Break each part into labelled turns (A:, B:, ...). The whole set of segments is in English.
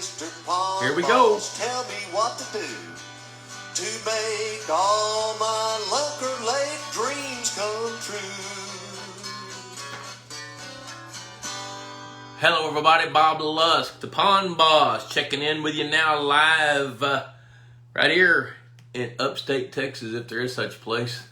A: Here we go.
B: Tell me what to do to make all my Lunker Lake dreams come true.
A: Hello everybody, Bob Lusk, the Pond Boss, checking in with you now live right here in upstate Texas, if there is such a place.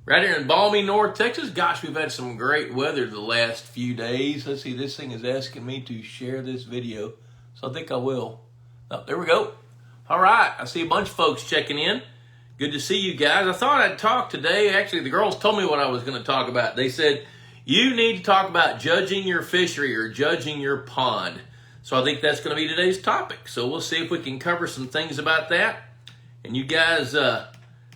A: Right here in balmy North Texas. Gosh, we've had some great weather the last few days. Let's see, this thing is asking me to share this video, so I think I will. Oh, there we go. All right, I see a bunch of folks checking in. Good to see you guys. I thought I'd talk today. Actually, the girls told me what I was going to talk about. They said, you need to talk about judging your fishery or judging your pond. So I think that's going to be today's topic. So we'll see if we can cover some things about that. And you guys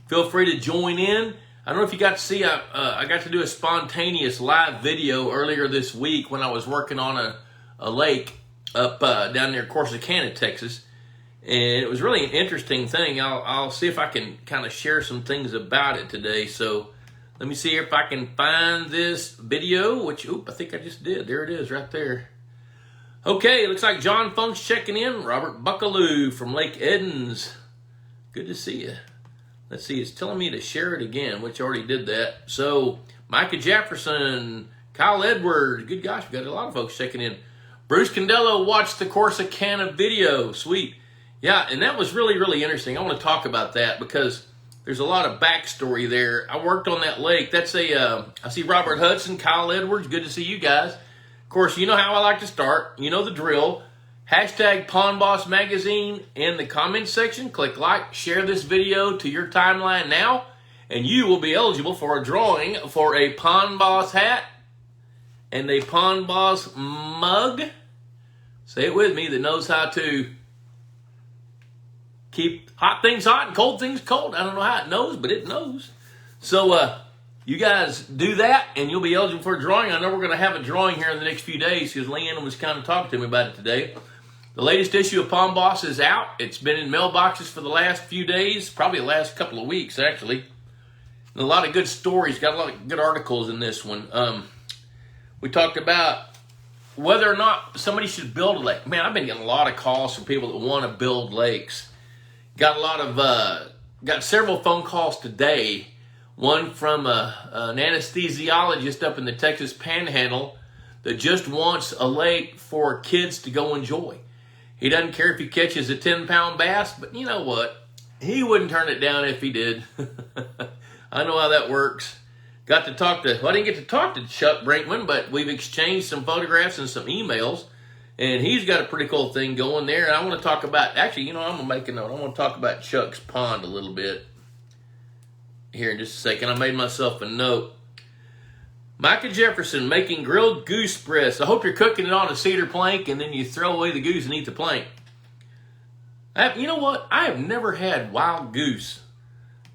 A: feel free to join in. I don't know if you got to see, I got to do a spontaneous live video earlier this week when I was working on a lake up down near Corsicana, Texas. And it was really an interesting thing. I'll see if I can kind of share some things about it today. So let me see if I can find this video, which, I think I just did. There it is right there. Okay, looks like John Funk's checking in. Robert Buckaloo from Lake Edens. Good to see you. Let's see, it's telling me to share it again, which I already did that. So, Micah Jefferson, Kyle Edwards, good gosh, we've got a lot of folks checking in. Bruce Condello watched the Corsicana video, sweet. Yeah, and that was really, really interesting. I want to talk about that because there's a lot of backstory there. I worked on that lake. That's I see Robert Hudson, Kyle Edwards, good to see you guys. Of course, you know how I like to start. You know the drill. Hashtag Pond Boss Magazine in the comments section. Click like, share this video to your timeline now, and you will be eligible for a drawing for a Pond Boss hat and a Pond Boss mug. Say it with me, that knows how to keep hot things hot and cold things cold. I don't know how it knows, but it knows. So you guys do that, and you'll be eligible for a drawing. I know we're going to have a drawing here in the next few days because Leanne was kind of talking to me about it today. The latest issue of Pond Boss is out. It's been in mailboxes for the last few days, probably the last couple of weeks, actually. And a lot of good stories, got a lot of good articles in this one. We talked about whether or not somebody should build a lake. Man, I've been getting a lot of calls from people that want to build lakes. Got several phone calls today. One from an anesthesiologist up in the Texas Panhandle that just wants a lake for kids to go enjoy. He doesn't care if he catches a 10-pound bass, but you know what? He wouldn't turn it down if he did. I know how that works. I didn't get to talk to Chuck Brinkman, but we've exchanged some photographs and some emails, and he's got a pretty cool thing going there. And I want to talk about, actually, I'm going to make a note. I want to talk about Chuck's pond a little bit here in just a second. I made myself a note. Micah Jefferson making grilled goose breast. I hope you're cooking it on a cedar plank and then you throw away the goose and eat the plank. You know what? I have never had wild goose.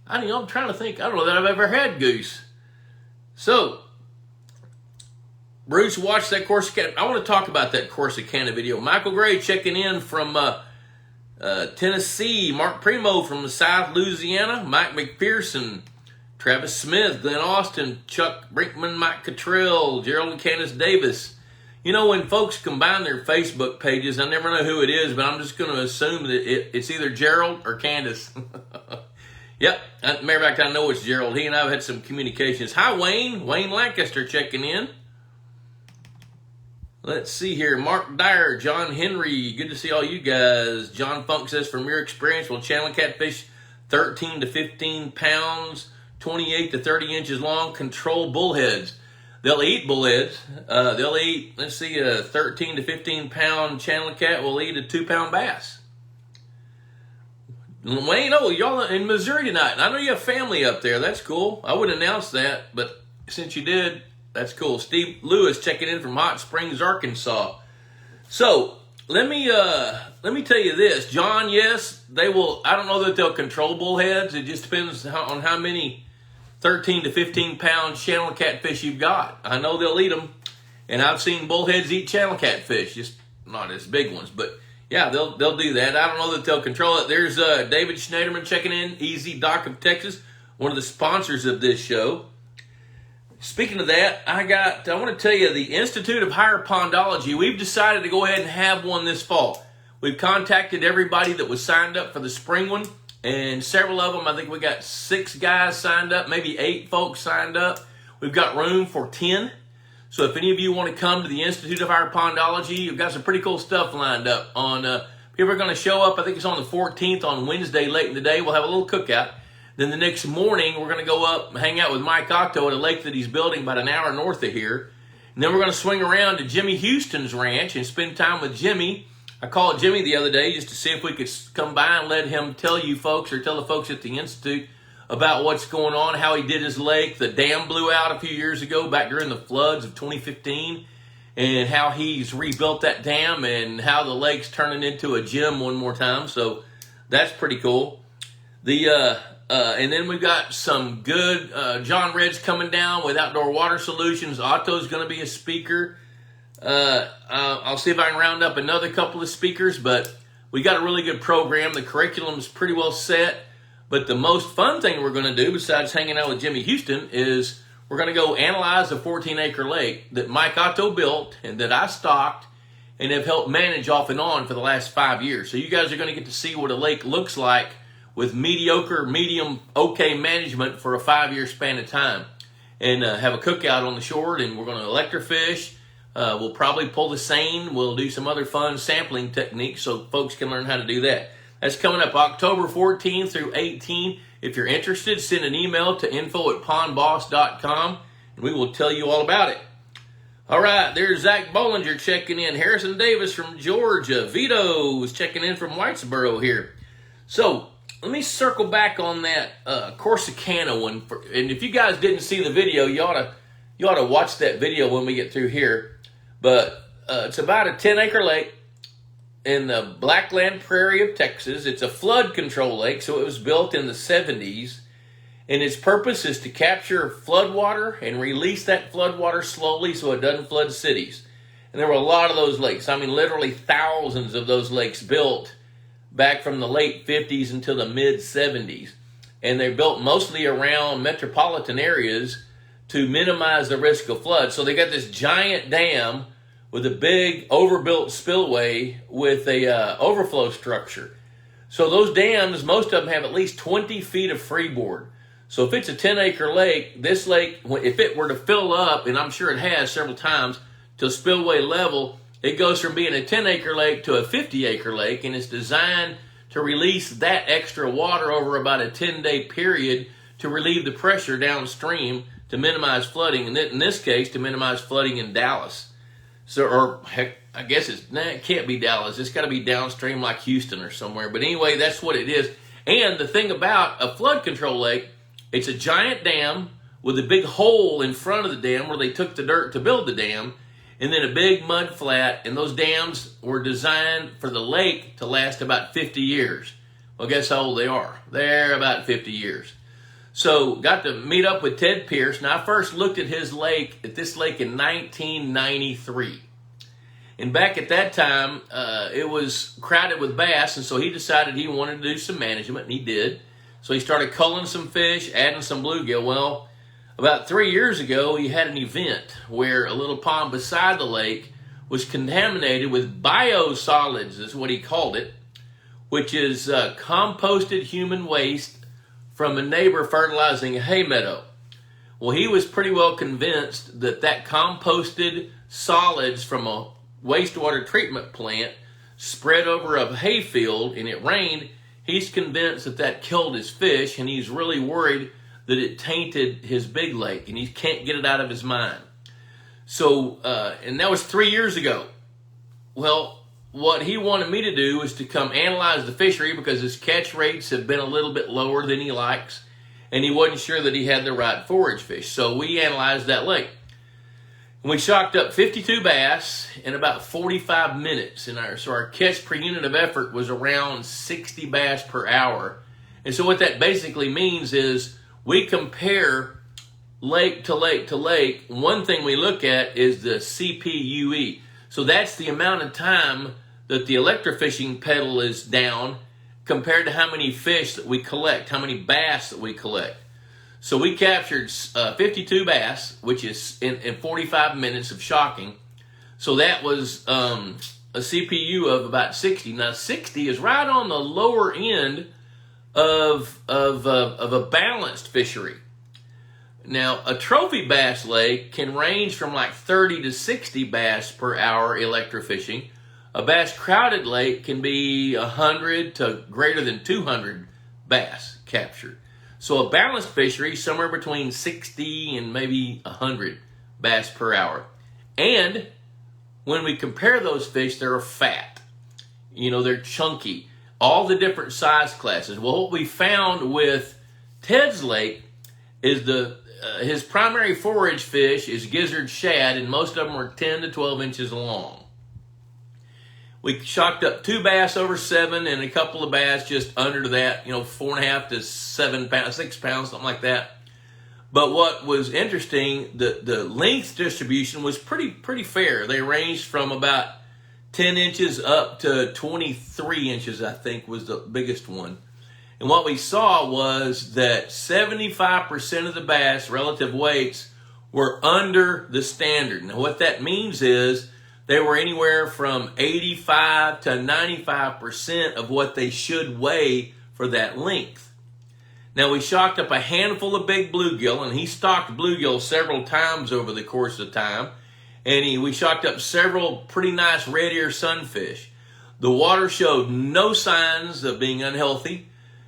A: I'm trying to think. I don't know that I've ever had goose. So, Bruce watched that Corsicana. I want to talk about that Corsicana video. Michael Gray checking in from Tennessee. Mark Primo from South Louisiana. Mike McPherson. Travis Smith, Glenn Austin, Chuck Brinkman, Mike Cottrell, Gerald and Candace Davis. You know, when folks combine their Facebook pages, I never know who it is, but I'm just going to assume that it's either Gerald or Candace. Yep, matter of fact, I know it's Gerald. He and I have had some communications. Hi, Wayne. Wayne Lancaster checking in. Let's see here. Mark Dyer, John Henry. Good to see all you guys. John Funk says, from your experience, will channel catfish 13 to 15 pounds, 28 to 30 inches long, control bullheads. They'll eat bullheads. They'll eat, let's see, a 13 to 15 pound channel cat will eat a 2-pound bass. Wayne, y'all in Missouri tonight. I know you have family up there. That's cool. I would announce that, but since you did, that's cool. Steve Lewis checking in from Hot Springs, Arkansas. So let me tell you this, John. Yes, they will. I don't know that they'll control bullheads. It just depends on how many 13 to 15 pound channel catfish you've got. I know they'll eat them, and I've seen bullheads eat channel catfish, just not as big ones, but yeah, they'll do that. I don't know that they'll control it. There's David Schneiderman checking in, Easy Dock of Texas, one of the sponsors of this show. Speaking of that, I want to tell you, the Institute of Higher Pondology, we've decided to go ahead and have one this fall. We've contacted everybody that was signed up for the spring one, and several of them, I think we got 6 guys signed up, maybe 8 folks signed up. We've got room for 10. So if any of you want to come to the Institute of Higher Pondology, we've got some pretty cool stuff lined up. People are going to show up, I think it's on the 14th on Wednesday late in the day. We'll have a little cookout. Then the next morning, we're going to go up and hang out with Mike Otto at a lake that he's building about an hour north of here. And then we're going to swing around to Jimmy Houston's ranch and spend time with Jimmy. I called Jimmy the other day just to see if we could come by and let him tell you folks, or tell the folks at the Institute about what's going on, how he did his lake. The dam blew out a few years ago, back during the floods of 2015, and how he's rebuilt that dam and how the lake's turning into a gym one more time. So that's pretty cool. And then we've got some good, John Red's coming down with Outdoor Water Solutions. Otto's going to be a speaker. I'll see if I can round up another couple of speakers, but we got a really good program. The curriculum is pretty well set, but the most fun thing we're going to do, besides hanging out with Jimmy Houston, is we're going to go analyze a 14-acre lake that Mike Otto built and that I stocked and have helped manage off and on for the last 5 years. So you guys are going to get to see what a lake looks like with mediocre, medium, okay management for a 5-year span of time. And have a cookout on the shore, and we're going to electrofish. We'll probably pull the seine. We'll do some other fun sampling techniques so folks can learn how to do that. That's coming up October 14th through 18th. If you're interested, send an email to info@pondboss.com, and we will tell you all about it. All right, there's Zach Bollinger checking in. Harrison Davis from Georgia. Vito is checking in from Whitesboro here. So let me circle back on that Corsicana one. And if you guys didn't see the video, you ought to watch that video when we get through here. But it's about a 10-acre lake in the Blackland Prairie of Texas. It's a flood control lake, so it was built in the 70s. And its purpose is to capture flood water and release that flood water slowly so it doesn't flood cities. And there were a lot of those lakes. I mean, literally thousands of those lakes built back from the late 50s until the mid-70s. And they're built mostly around metropolitan areas to minimize the risk of flood. So they got this giant dam with a big overbuilt spillway with a overflow structure. So those dams, most of them have at least 20 feet of freeboard. So if it's a 10-acre lake, this lake, if it were to fill up, and I'm sure it has several times, to spillway level, it goes from being a 10-acre lake to a 50-acre lake, and it's designed to release that extra water over about a 10-day period to relieve the pressure downstream to minimize flooding, and in this case, to minimize flooding in Dallas. So, or heck, I guess it can't be Dallas. It's got to be downstream like Houston or somewhere. But anyway, that's what it is. And the thing about a flood control lake, it's a giant dam with a big hole in front of the dam where they took the dirt to build the dam, and then a big mud flat. And those dams were designed for the lake to last about 50 years. Well, guess how old they are? They're about 50 years. So got to meet up with Ted Pierce. Now, I first looked at this lake in 1993. And back at that time, it was crowded with bass, and so he decided he wanted to do some management, and he did. So he started culling some fish, adding some bluegill. Well, about 3 years ago, he had an event where a little pond beside the lake was contaminated with biosolids, is what he called it, which is composted human waste from a neighbor fertilizing a hay meadow. Well, he was pretty well convinced that that composted solids from a wastewater treatment plant spread over a hay field and it rained. He's convinced that that killed his fish, and he's really worried that it tainted his big lake, and he can't get it out of his mind. So, and that was 3 years ago. Well, what he wanted me to do was to come analyze the fishery because his catch rates have been a little bit lower than he likes, and he wasn't sure that he had the right forage fish. So we analyzed that lake. And we shocked up 52 bass in about 45 minutes. So our catch per unit of effort was around 60 bass per hour. And so what that basically means is we compare lake to lake to lake. One thing we look at is the CPUE. So that's the amount of time that the electrofishing pedal is down compared to how many fish that we collect, how many bass that we collect. So we captured 52 bass, which is in 45 minutes of shocking. So that was a CPU of about 60. Now 60 is right on the lower end of a balanced fishery. Now a trophy bass lake can range from like 30 to 60 bass per hour electrofishing. A bass crowded lake can be 100 to greater than 200 bass captured. So a balanced fishery, somewhere between 60 and maybe 100 bass per hour. And when we compare those fish, they're fat. You know, they're chunky. All the different size classes. Well, what we found with Ted's lake is his primary forage fish is gizzard shad, and most of them are 10 to 12 inches long. We shocked up 2 bass over 7 and a couple of bass just under that, 4.5 to 7 pounds, 6 pounds, something like that. But what was interesting, the length distribution was pretty fair. They ranged from about 10 inches up to 23 inches, I think, was the biggest one. And what we saw was that 75% of the bass relative weights were under the standard. Now what that means is they were anywhere from 85 to 95% of what they should weigh for that length. Now we shocked up a handful of big bluegill, and he stocked bluegill several times over the course of time. And we shocked up several pretty nice red ear sunfish. The water showed no signs of being unhealthy.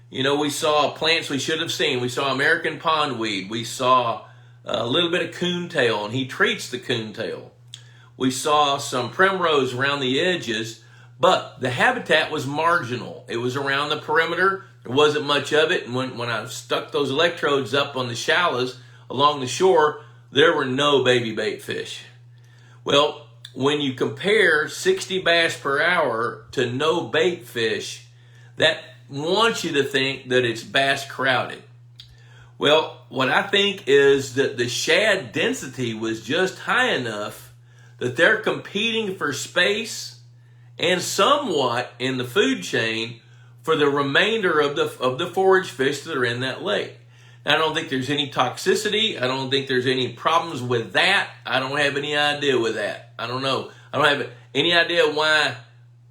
A: We saw plants we should have seen. We saw American pondweed. We saw a little bit of coontail, and he treats the coontail. We saw some primrose around the edges, but the habitat was marginal. It was around the perimeter. There wasn't much of it. And when I stuck those electrodes up on the shallows along the shore, there were no baby bait fish. Well, when you compare 60 bass per hour to no bait fish, that wants you to think that it's bass crowded. Well, what I think is that the shad density was just high enough that they're competing for space and somewhat in the food chain for the remainder of the forage fish that are in that lake. Now, I don't think there's any toxicity. I don't think there's any problems with that. I don't have any idea with that. I don't know. I don't have any idea why,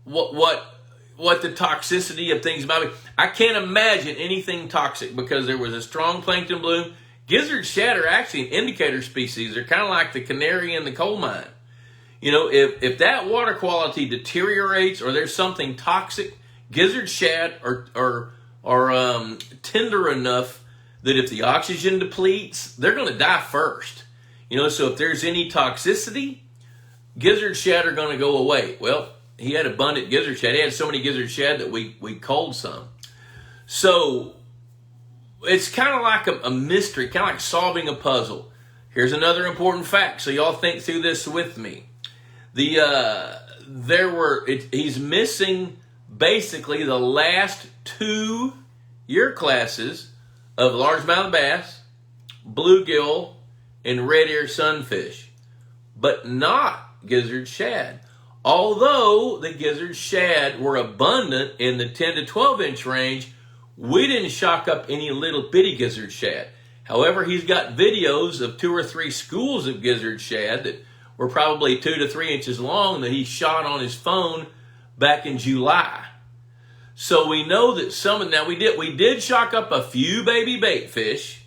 A: what the toxicity of things might be. I can't imagine anything toxic because there was a strong plankton bloom. Gizzard shad are actually an indicator species. They're kind of like the canary in the coal mine. If that water quality deteriorates or there's something toxic, gizzard shad are tender enough that if the oxygen depletes, they're going to die first. So if there's any toxicity, gizzard shad are going to go away. Well, he had abundant gizzard shad. He had so many gizzard shad that we culled some. So it's kind of like a mystery, kind of like solving a puzzle. Here's another important fact, so y'all think through this with me. He's missing basically the last 2 year classes of largemouth bass, bluegill, and red ear sunfish, but not gizzard shad. Although the gizzard shad were abundant in the 10 to 12 inch range, we didn't shock up any little bitty gizzard shad. However, he's got videos of 2 or 3 schools of gizzard shad that were probably 2 to 3 inches long that he shot on his phone back in July. So we know that now we did shock up a few baby bait fish,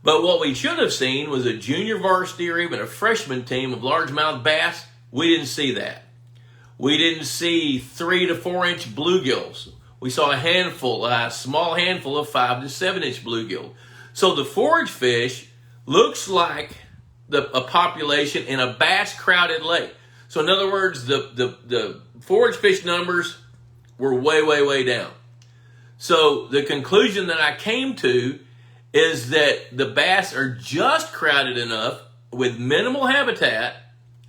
A: but what we should have seen was a junior varsity or even a freshman team of largemouth bass. We didn't see that. We didn't see 3 to 4 inch bluegills. We saw a small handful of 5 to 7 inch bluegill. So the forage fish looks like a population in a bass crowded lake. So in other words, the forage fish numbers were way down. So the conclusion that I came to is that the bass are just crowded enough with minimal habitat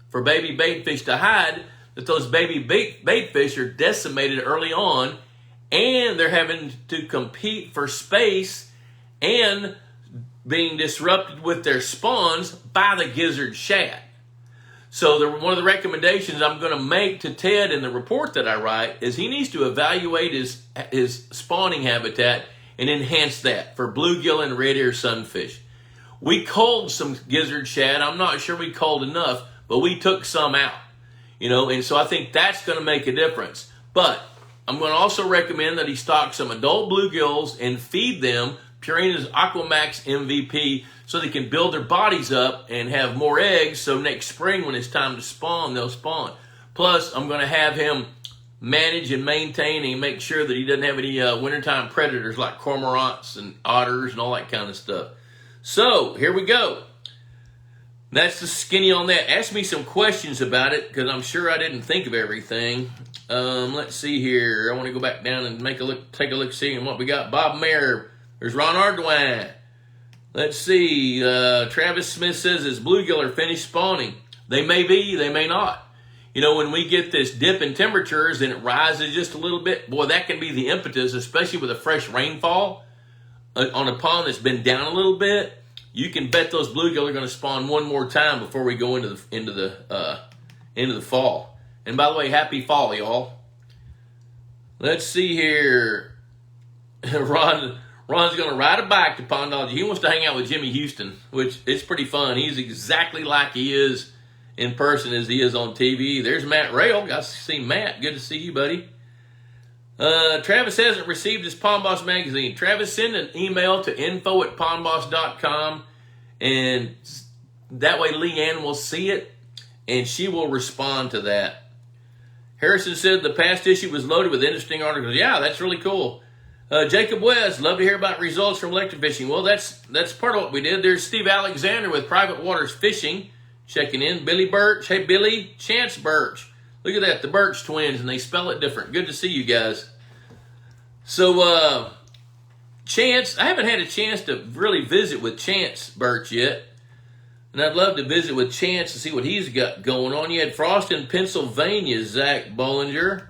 A: for baby bait fish to hide, that those baby bait fish are decimated early on, and they're having to compete for space and being disrupted with their spawns by the gizzard shad. So one of the recommendations I'm going to make to Ted in the report that I write is he needs to evaluate his spawning habitat and enhance that for bluegill and red ear sunfish. We culled some gizzard shad. I'm not sure we culled enough, but we took some out, and so I think that's going to make a difference. But I'm going to also recommend that he stock some adult bluegills and feed them Purina's Aquamax MVP so they can build their bodies up and have more eggs, so next spring when it's time to spawn, they'll spawn. Plus, I'm going to have him manage and maintain and make sure that he doesn't have any wintertime predators like cormorants and otters and all that kind of stuff. So, here we go. That's the skinny on that. Ask me some questions about it, because I'm sure I didn't think of everything. Let's see here. I want to go back down and take a look, see what we got. Bob Mayer. There's Ron Ardoin. Let's see. Travis Smith says, is bluegill are finished spawning? They may be, they may not. When we get this dip in temperatures and it rises just a little bit, boy, that can be the impetus, especially with a fresh rainfall on a pond that's been down a little bit. You can bet those bluegill are going to spawn one more time before we go into the fall. And by the way, happy fall, y'all. Let's see here. Ron's going to ride a bike to Pondology. He wants to hang out with Jimmy Houston, which is pretty fun. He's exactly like he is in person as he is on TV. There's Matt Rail. Got to see Matt. Good to see you, buddy. Travis hasn't received his Pond Boss magazine. Travis, send an email to info@pondboss.com, and that way Leanne will see it, and she will respond to that. Harrison said the past issue was loaded with interesting articles. Yeah, that's really cool. Jacob West, love to hear about results from electric fishing. Well, that's part of what we did. There's Steve Alexander with Private Waters Fishing checking in. Billy Birch. Hey, Billy. Chance Birch. Look at that, the Birch twins, and they spell it different. Good to see you guys. So, Chance, I haven't had a chance to really visit with Chance Birch yet. And I'd love to visit with Chance to see what he's got going on. You had Frost in Pennsylvania, Zach Bollinger.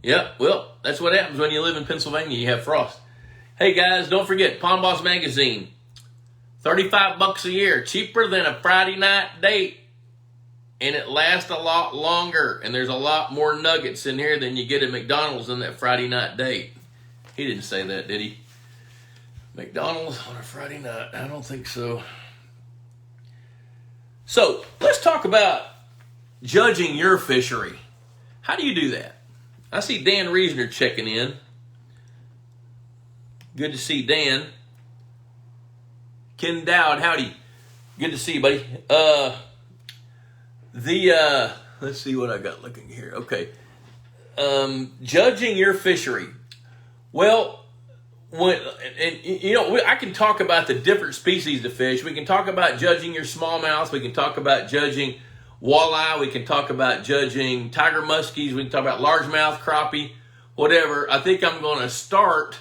A: Yep, well, that's what happens when you live in Pennsylvania. You have frost. Hey, guys, don't forget, Pond Boss Magazine. $35 a year. Cheaper than a Friday night date. And it lasts a lot longer. And there's a lot more nuggets in here than you get at McDonald's on that Friday night date. He didn't say that, did he? McDonald's on a Friday night. I don't think so. So, let's talk about judging your fishery. How do you do that? I see Dan Reasoner checking in. Good to see Dan. Ken Dowd, howdy. Good to see you, buddy. Let's see what I got looking here. Okay. Judging your fishery. Well, I can talk about the different species of fish. We can talk about judging your smallmouth. We can talk about judging walleye. We can talk about judging tiger muskies. We can talk about largemouth, crappie, whatever. I think I'm going to start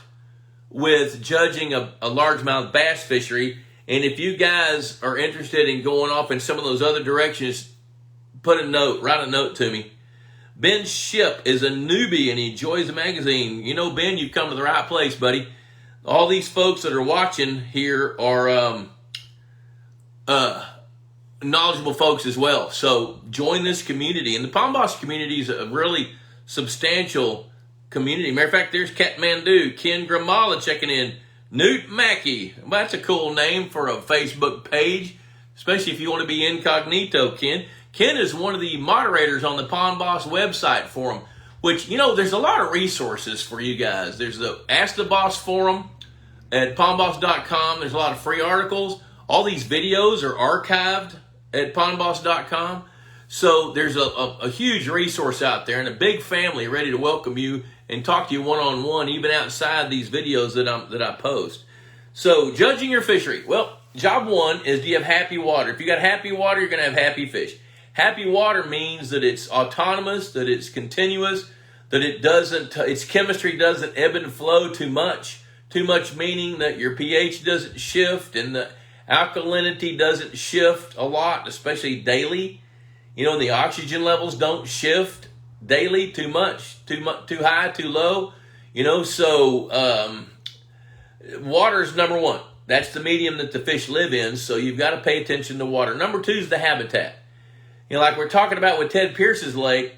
A: with judging a largemouth bass fishery. And if you guys are interested in going off in some of those other directions, write a note to me. Ben Ship is a newbie and he enjoys the magazine. Ben, you've come to the right place, buddy. All these folks that are watching here are knowledgeable folks as well. So join this community. And the Pond Boss community is a really substantial community. Matter of fact, there's Kathmandu, Ken Gramala checking in. Newt Mackey. Well, that's a cool name for a Facebook page, especially if you want to be incognito, Ken. Ken is one of the moderators on the Pond Boss website forum, which, there's a lot of resources for you guys. There's the Ask the Boss forum at pondboss.com. There's a lot of free articles. All these videos are archived at pondboss.com. So there's a huge resource out there and a big family ready to welcome you and talk to you one-on-one, even outside these videos that I post. So judging your fishery. Well, job one is, do you have happy water? If you got happy water, you're going to have happy fish. Happy water means that it's autonomous, that it's continuous, that its chemistry doesn't ebb and flow too much. Too much meaning that your pH doesn't shift and the alkalinity doesn't shift a lot, especially daily. The oxygen levels don't shift daily too much, too high, too low. So water is number one. That's the medium that the fish live in, so you've got to pay attention to water. Number two is the habitat. Like we're talking about with Ted Pierce's lake,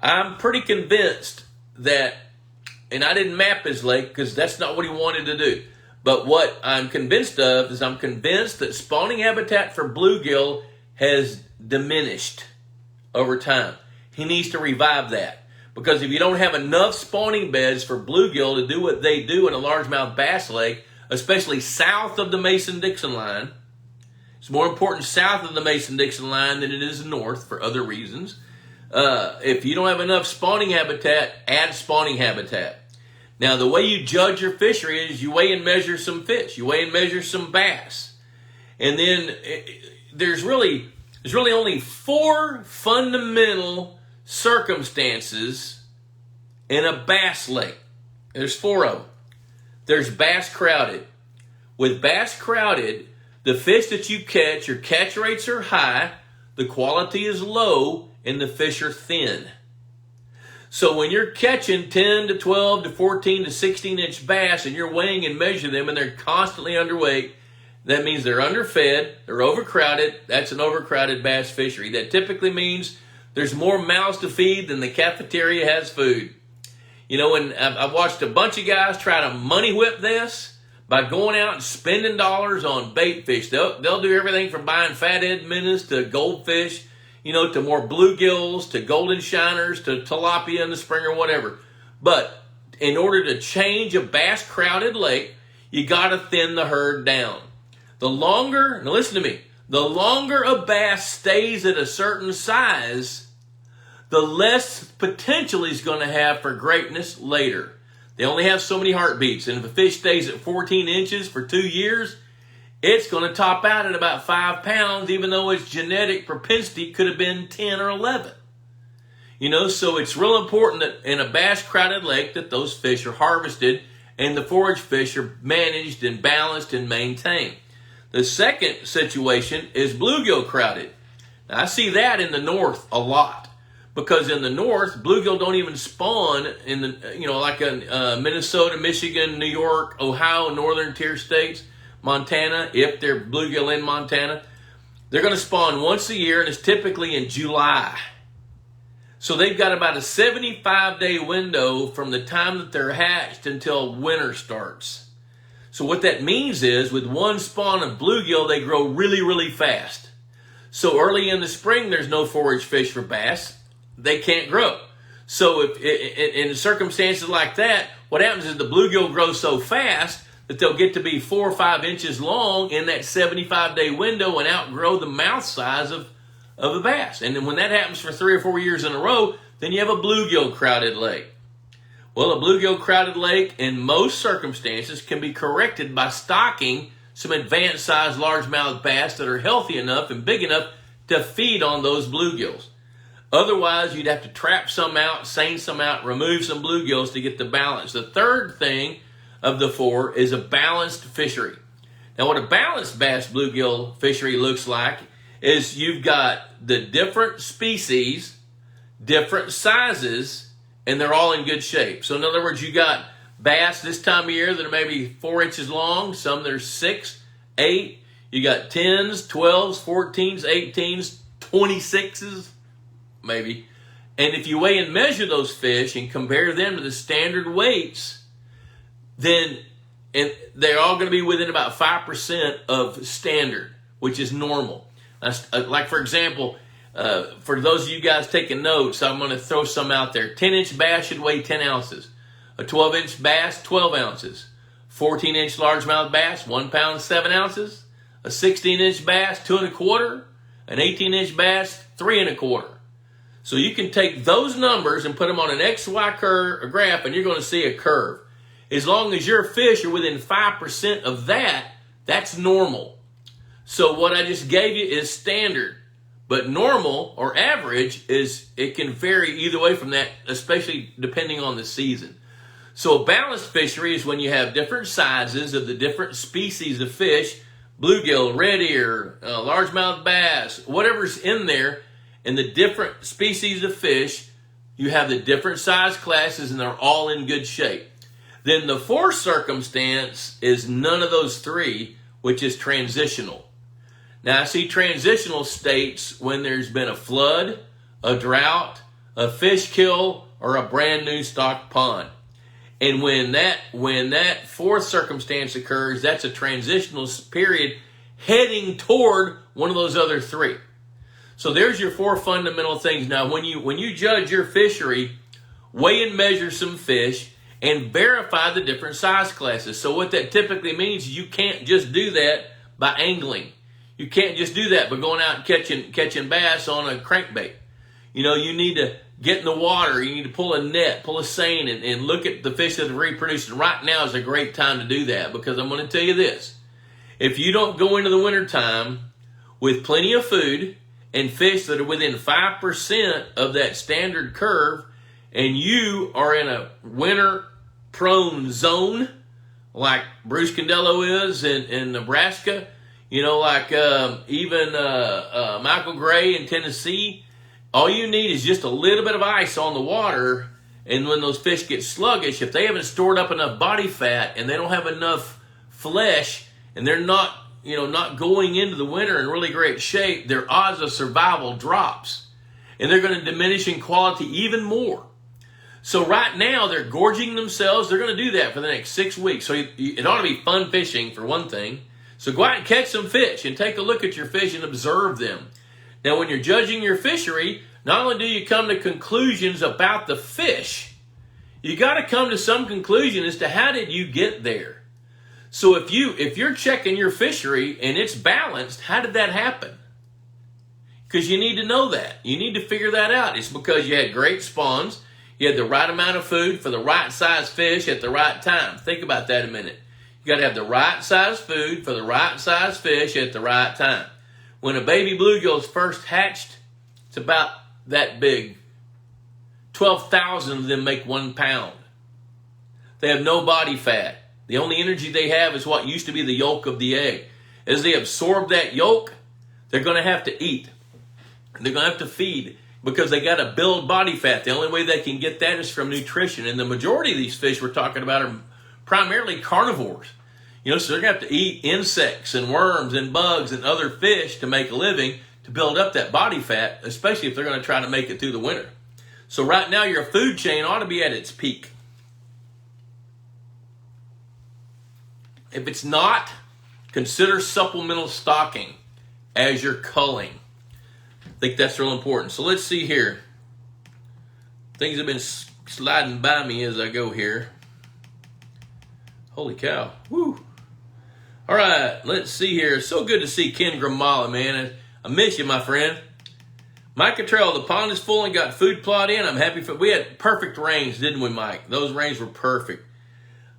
A: I'm pretty convinced that and I didn't map his lake because that's not what he wanted to do. But what I'm convinced of is I'm convinced that spawning habitat for bluegill has diminished over time. He needs to revive that. Because if you don't have enough spawning beds for bluegill to do what they do in a largemouth bass lake, especially south of the Mason-Dixon line, it's more important south of the Mason-Dixon line than it is north for other reasons. If you don't have enough spawning habitat, add spawning habitat. Now, the way you judge your fishery is you weigh and measure some fish. You weigh and measure some bass. And then there's really only 4 fundamental circumstances in a bass lake. There's 4 of them. There's bass crowded. With bass crowded, the fish that you catch, your catch rates are high, the quality is low, and the fish are thin. So when you're catching 10 to 12 to 14 to 16-inch bass and you're weighing and measuring them and they're constantly underweight, that means they're underfed, they're overcrowded. That's an overcrowded bass fishery. That typically means there's more mouths to feed than the cafeteria has food. You know, and I've watched a bunch of guys try to money whip this by going out and spending dollars on bait fish. They'll do everything from buying fathead minnows to goldfish, you know, to more bluegills, to golden shiners, to tilapia in the spring or whatever. But in order to change a bass crowded lake, you got to thin the herd down. The longer, now listen to me, the longer a bass stays at a certain size, the less potential he's going to have for greatness later. They only have so many heartbeats, and if a fish stays at 14 inches for 2 years, it's going to top out at about 5 pounds, even though its genetic propensity could have been 10 or 11. You know, so it's real important that in a bass crowded lake that those fish are harvested and the forage fish are managed and balanced and maintained. The second situation is bluegill crowded. Now, I see that in the north a lot. Because in the north, bluegill don't even spawn in the, you know, like in Minnesota, Michigan, New York, Ohio, northern tier states, Montana. If they're bluegill in Montana, they're going to spawn once a year, and it's typically in July. So they've got about a 75-day window from the time that they're hatched until winter starts. So what that means is, with one spawn of bluegill, they grow really, really fast. So early in the spring, there's no forage fish for bass. They can't grow. So if in circumstances like that, what happens is the bluegill grows so fast that they'll get to be 4 or 5 inches long in that 75-day window and outgrow the mouth size of the bass. And then when that happens for 3 or 4 years in a row, then you have a bluegill crowded lake. Well, a bluegill crowded lake in most circumstances can be corrected by stocking some advanced sized largemouth bass that are healthy enough and big enough to feed on those bluegills. Otherwise, you'd have to trap some out, seine some out, remove some bluegills to get the balance. The third thing of the 4 is a balanced fishery. Now, what a balanced bass bluegill fishery looks like is you've got the different species, different sizes, and they're all in good shape. So in other words, you got bass this time of year that are maybe 4 inches long, some that are 6, 8. You got 10s, 12s, 14s, 18s, 26s. Maybe. And if you weigh and measure those fish and compare them to the standard weights, then they're all going to be within about 5% of standard, which is normal. Like, for example, for those of you guys taking notes, I'm going to throw some out there. 10-inch bass should weigh 10 ounces. A 12-inch bass, 12 ounces. 14-inch largemouth bass, 1 pound, 7 ounces. A 16-inch bass, 2 1/4. An 18-inch bass, 3 1/4. So you can take those numbers and put them on an XY curve, a graph, and you're going to see a curve. As long as your fish are within 5% of that, that's normal. So what I just gave you is standard. But normal or average it can vary either way from that, especially depending on the season. So a balanced fishery is when you have different sizes of the different species of fish, bluegill, red ear, largemouth bass, whatever's in there, and the different species of fish, you have the different size classes and they're all in good shape. Then the 4th circumstance is none of those 3, which is transitional. Now I see transitional states when there's been a flood, a drought, a fish kill, or a brand new stocked pond. And when that fourth circumstance occurs, that's a transitional period heading toward one of those other three. So there's your four fundamental things. Now, when you judge your fishery, weigh and measure some fish and verify the different size classes. So what that typically means is you can't just do that by angling. You can't just do that by going out and catching bass on a crankbait. You know, you need to get in the water. You need to pull a net, pull a seine, and look at the fish that are reproducing. Right now is a great time to do that, because I'm going to tell you this. If you don't go into the wintertime with plenty of food and fish that are within 5% of that standard curve, and you are in a winter-prone zone like Bruce Condello is in Nebraska, you know, like even Michael Gray in Tennessee, all you need is just a little bit of ice on the water, and when those fish get sluggish, if they haven't stored up enough body fat and they don't have enough flesh, and they're not going into the winter in really great shape, their odds of survival drops, and they're going to diminish in quality even more. So right now, they're gorging themselves. They're going to do that for the next 6 weeks. So it ought to be fun fishing, for one thing. So go out and catch some fish and take a look at your fish and observe them. Now, when you're judging your fishery, not only do you come to conclusions about the fish, you got to come to some conclusion as to how did you get there. So if you're checking your fishery and it's balanced, how did that happen? Because you need to know that. You need to figure that out. It's because you had great spawns. You had the right amount of food for the right size fish at the right time. Think about that a minute. You got to have the right size food for the right size fish at the right time. When a baby bluegill is first hatched, it's about that big. 12,000 of them make 1 pound. They have no body fat. The only energy they have is what used to be the yolk of the egg. As they absorb that yolk, they're going to have to eat. They're going to have to feed, because they got to build body fat. The only way they can get that is from nutrition. And the majority of these fish we're talking about are primarily carnivores. You know, so they're going to have to eat insects and worms and bugs and other fish to make a living, to build up that body fat, especially if they're going to try to make it through the winter. So right now, your food chain ought to be at its peak. If it's not, consider supplemental stocking as you're culling. I think that's real important. So let's see here. Things have been sliding by me as I go here. Holy cow. Woo. All right, let's see here. So good to see Ken Gramala, man. I miss you, my friend. Mike Cottrell, the pond is full and got food plot in. I'm happy for. We had perfect rains, didn't we, Mike? Those rains were perfect.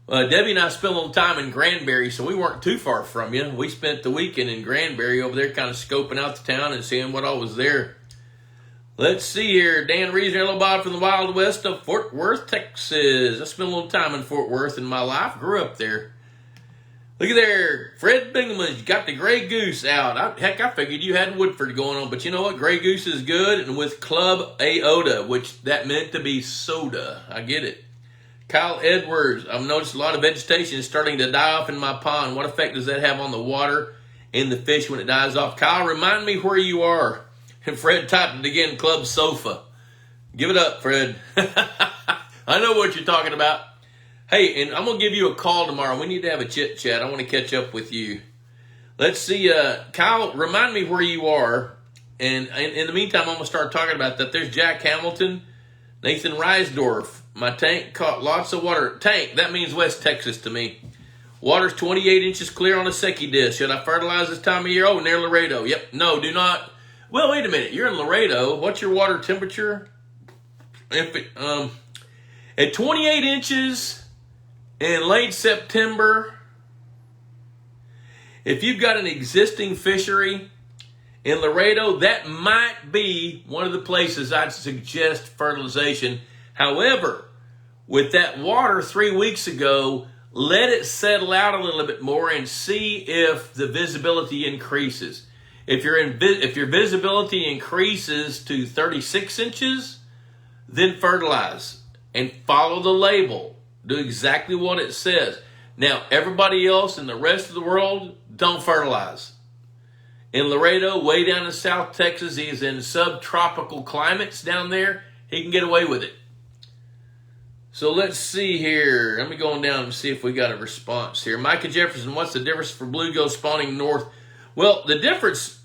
A: Debbie and I spent a little time in Granbury, so we weren't too far from you. We spent the weekend in Granbury over there, kind of scoping out the town and seeing what all was there. Let's see here. Dan Reasoner, hello, Bob, from the Wild West of Fort Worth, Texas. I spent a little time in Fort Worth in my life. Grew up there. Look at there. Fred Bingham's got the Gray Goose out. I figured you had Woodford going on, but you know what? Gray Goose is good, and with Club Aoda, which that meant to be soda. I get it. Kyle Edwards, I've noticed a lot of vegetation is starting to die off in my pond. What effect does that have on the water and the fish when it dies off? Kyle, remind me where you are. And Fred typed it again, Club Sofa. Give it up, Fred. I know what you're talking about. Hey, and I'm going to give you a call tomorrow. We need to have a chit-chat. I want to catch up with you. Let's see. Kyle, remind me where you are. And in the meantime, I'm going to start talking about that. There's Jack Hamilton, Nathan Reisdorf. My tank caught lots of water. Tank, that means West Texas to me. Water's 28 inches clear on a Secchi disc. Should I fertilize this time of year? Oh, near Laredo. Yep. No, do not. Well, wait a minute. You're in Laredo. What's your water temperature? At 28 inches in late September, if you've got an existing fishery in Laredo, that might be one of the places I'd suggest fertilization. However, with that water 3 weeks ago, let it settle out a little bit more and see if the visibility increases. If your visibility increases to 36 inches, then fertilize and follow the label. Do exactly what it says. Now, everybody else in the rest of the world, don't fertilize. In Laredo, way down in South Texas, he's in subtropical climates down there. He can get away with it. So let's see here. Let me go on down and see if we got a response here. Micah Jefferson, what's the difference for bluegills spawning north? Well, the difference,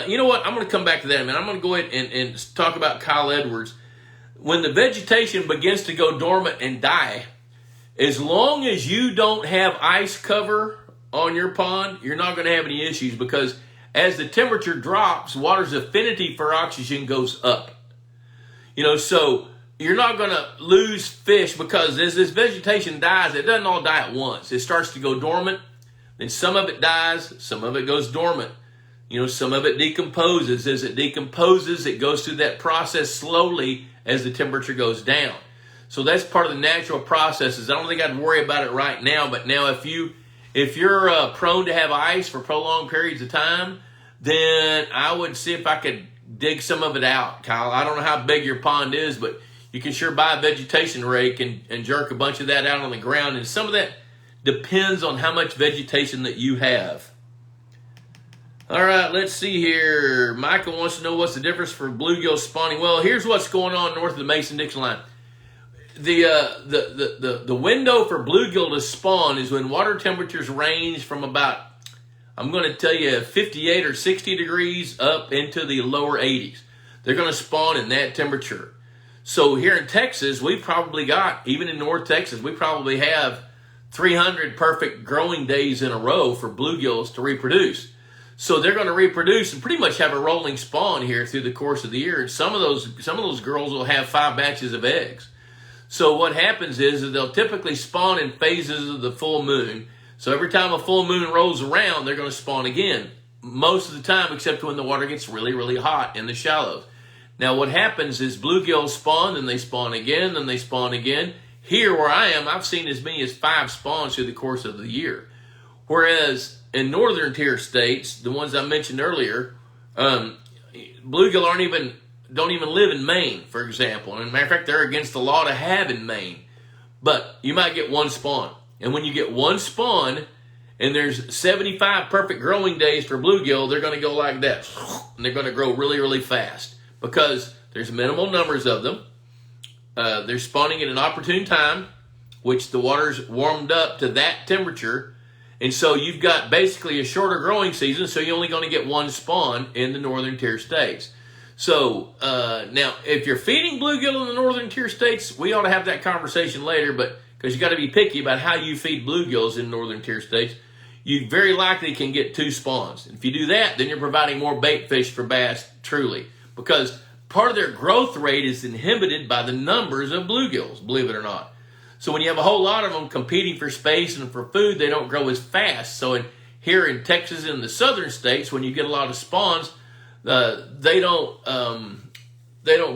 A: you know what? I'm going to come back to that in a minute. I'm going to go ahead and talk about Kyle Edwards. When the vegetation begins to go dormant and die, as long as you don't have ice cover on your pond, you're not going to have any issues, because as the temperature drops, water's affinity for oxygen goes up. You know, so you're not going to lose fish, because as this vegetation dies, it doesn't all die at once. It starts to go dormant, then some of it dies, some of it goes dormant. You know, some of it decomposes. As it decomposes, it goes through that process slowly as the temperature goes down. So that's part of the natural processes. I don't think I'd worry about it right now, but now if you're prone to have ice for prolonged periods of time, then I would see if I could dig some of it out, Kyle. I don't know how big your pond is, but you can sure buy a vegetation rake and jerk a bunch of that out on the ground, and some of that depends on how much vegetation that you have. All right, let's see here. Michael wants to know what's the difference for bluegill spawning. Well, here's what's going on north of the Mason-Dixon line. The window for bluegill to spawn is when water temperatures range from about, I'm going to tell you, 58 or 60 degrees up into the lower 80s. They're going to spawn in that temperature. So here in Texas, we probably got, even in North Texas, we probably have 300 perfect growing days in a row for bluegills to reproduce. So they're going to reproduce and pretty much have a rolling spawn here through the course of the year. And some of those girls will have 5 batches of eggs. So what happens is that they'll typically spawn in phases of the full moon. So every time a full moon rolls around, they're going to spawn again. Most of the time, except when the water gets really, really hot in the shallows. Now what happens is bluegills spawn, then they spawn again, then they spawn again. Here where I am, I've seen as many as 5 spawns through the course of the year. Whereas in northern tier states, the ones I mentioned earlier, bluegill don't even live in Maine, for example. And as a matter of fact, they're against the law to have in Maine. But you might get 1 spawn. And when you get 1 spawn, and there's 75 perfect growing days for bluegill, they're going to go like that. And they're going to grow really, really fast. Because there's minimal numbers of them. They're spawning at an opportune time, which the water's warmed up to that temperature. And so you've got basically a shorter growing season, so you're only going to get 1 spawn in the northern tier states. So now, if you're feeding bluegill in the northern tier states, we ought to have that conversation later, but because you got to be picky about how you feed bluegills in northern tier states, you very likely can get 2 spawns. If you do that, then you're providing more bait fish for bass, truly, because part of their growth rate is inhibited by the numbers of bluegills, believe it or not. So when you have a whole lot of them competing for space and for food, they don't grow as fast. So here in Texas and the southern states, when you get a lot of spawns, they don't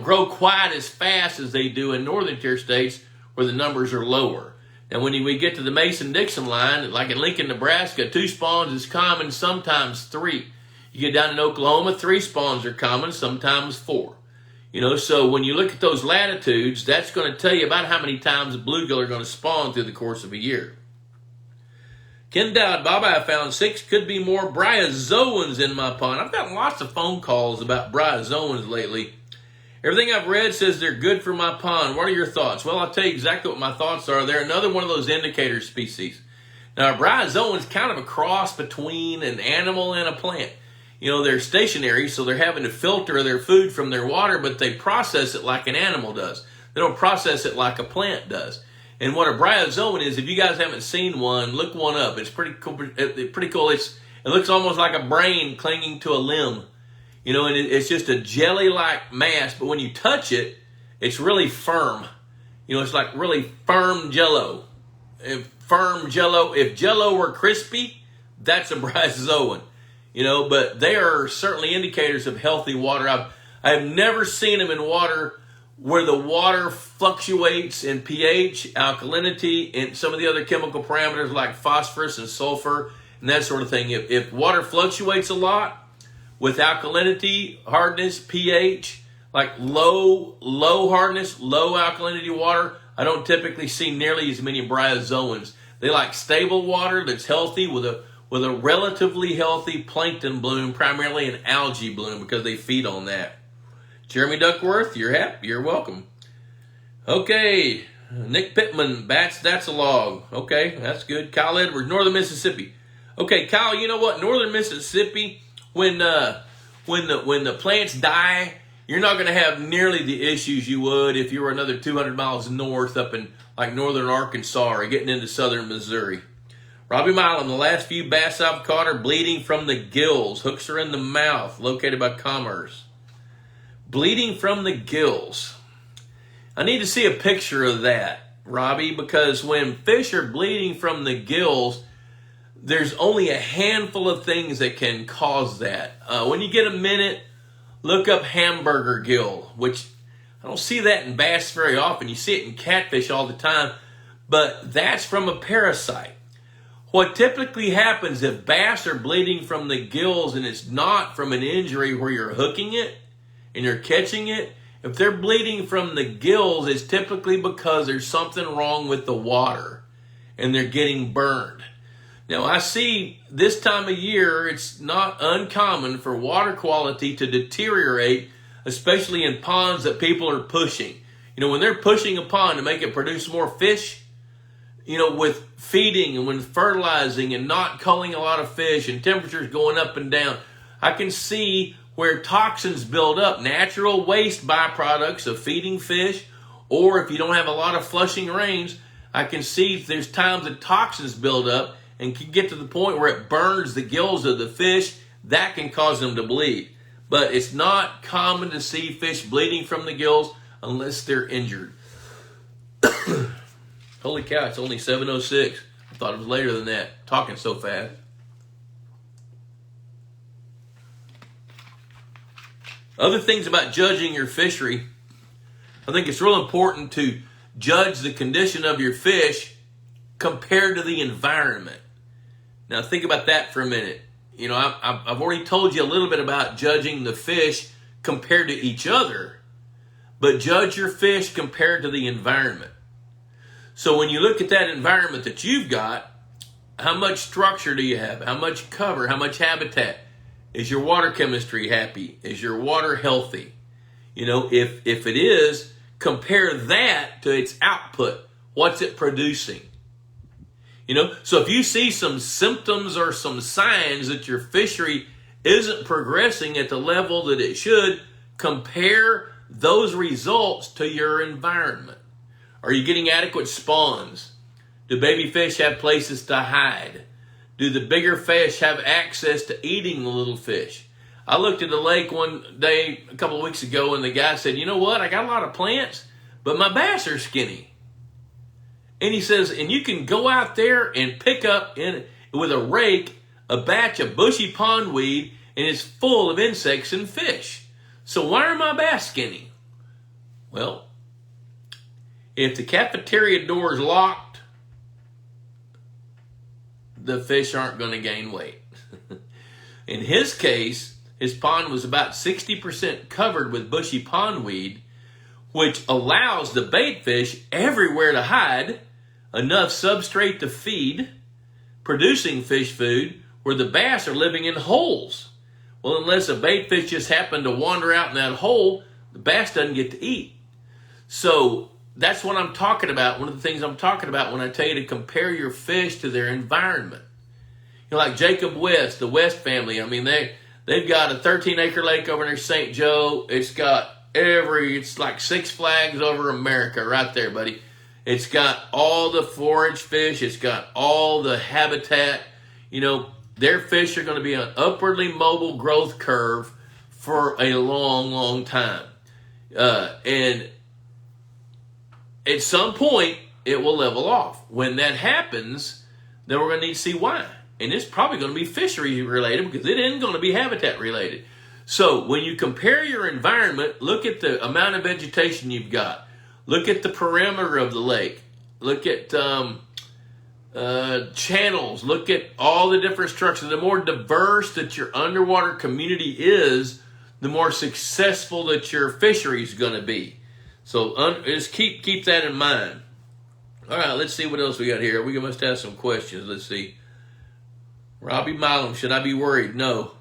A: grow quite as fast as they do in northern tier states where the numbers are lower. And when we get to the Mason-Dixon line, like in Lincoln, Nebraska, 2 spawns is common, sometimes 3. You get down in Oklahoma, 3 spawns are common, sometimes 4. You know, so when you look at those latitudes, that's going to tell you about how many times a bluegill are going to spawn through the course of a year. Ken Dowd, Bob, I found 6, could be more bryozoans in my pond. I've gotten lots of phone calls about bryozoans lately. Everything I've read says they're good for my pond. What are your thoughts? Well, I'll tell you exactly what my thoughts are. They're another one of those indicator species. Now, a bryozoan is kind of a cross between an animal and a plant. You know, they're stationary, so they're having to filter their food from their water, but they process it like an animal does. They don't process it like a plant does. And what a bryozoan is, if you guys haven't seen one, look one up. It's pretty cool. It looks almost like a brain clinging to a limb. You know, and it's just a jelly-like mass, but when you touch it, it's really firm. You know, it's like really firm Jell-O. If Jell-O were crispy, that's a bryozoan. You know, but they are certainly indicators of healthy water. I've never seen them in water where the water fluctuates in pH, alkalinity, and some of the other chemical parameters like phosphorus and sulfur and that sort of thing. If water fluctuates a lot with alkalinity, hardness, pH, like low hardness, low alkalinity water, I don't typically see nearly as many bryozoans. They like stable water that's healthy with a relatively healthy plankton bloom, primarily an algae bloom, because they feed on that. Jeremy Duckworth, you're welcome. Okay, Nick Pittman, that's a log. Okay, that's good. Kyle Edwards, Northern Mississippi. Okay, Kyle, you know what? Northern Mississippi, when the plants die, you're not going to have nearly the issues you would if you were another 200 miles north up in like northern Arkansas or getting into southern Missouri. Robbie Milam, the last few bass I've caught are bleeding from the gills. Hooks are in the mouth, located by Commerce. Bleeding from the gills. I need to see a picture of that, Robbie, because when fish are bleeding from the gills, there's only a handful of things that can cause that. When you get a minute, look up hamburger gill, which I don't see that in bass very often. You see it in catfish all the time, but that's from a parasite. What typically happens if bass are bleeding from the gills and it's not from an injury where you're hooking it and you're catching it, if they're bleeding from the gills, it's typically because there's something wrong with the water and they're getting burned. Now, I see this time of year, it's not uncommon for water quality to deteriorate, especially in ponds that people are pushing. You know, when they're pushing a pond to make it produce more fish, you know, with feeding and with fertilizing and not culling a lot of fish and temperatures going up and down, I can see where toxins build up, natural waste byproducts of feeding fish, or if you don't have a lot of flushing rains, I can see there's times that toxins build up and can get to the point where it burns the gills of the fish. That can cause them to bleed. But it's not common to see fish bleeding from the gills unless they're injured. Holy cow, it's only 7:06. I thought it was later than that. Talking so fast. Other things about judging your fishery, I think it's real important to judge the condition of your fish compared to the environment. Now think about that for a minute. You know, I've already told you a little bit about judging the fish compared to each other, but judge your fish compared to the environment. So when you look at that environment that you've got, how much structure do you have? How much cover? How much habitat? Is your water chemistry happy? Is your water healthy? You know, if it is, compare that to its output. What's it producing? You know, so if you see some symptoms or some signs that your fishery isn't progressing at the level that it should, compare those results to your environment. Are you getting adequate spawns? Do baby fish have places to hide? Do the bigger fish have access to eating the little fish? I looked at the lake one day a couple of weeks ago and the guy said, you know what, I got a lot of plants, but my bass are skinny. And he says, and you can go out there and pick up with a rake a batch of bushy pondweed and it's full of insects and fish. So why are my bass skinny? Well, if the cafeteria door is locked, the fish aren't going to gain weight. In his case, his pond was about 60% covered with bushy pondweed, which allows the bait fish everywhere to hide, enough substrate to feed, producing fish food, where the bass are living in holes. Well, unless a bait fish just happened to wander out in that hole, the bass doesn't get to eat. So that's what I'm talking about. One of the things I'm talking about when I tell you to compare your fish to their environment. You know, like Jacob West, the West family. I mean, they've got a 13-acre lake over near St. Joe. It's like Six Flags over America right there, buddy. It's got all the forage fish. It's got all the habitat. You know, their fish are going to be on an upwardly mobile growth curve for a long, long time. And at some point, it will level off. When that happens, then we're going to need to see why. And it's probably going to be fishery related because it isn't going to be habitat related. So when you compare your environment, look at the amount of vegetation you've got. Look at the perimeter of the lake. Look at channels. Look at all the different structures. The more diverse that your underwater community is, the more successful that your fishery is going to be. So just keep that in mind. All right, let's see what else we got here. We must have some questions. Let's see. Robbie Milam, should I be worried? No.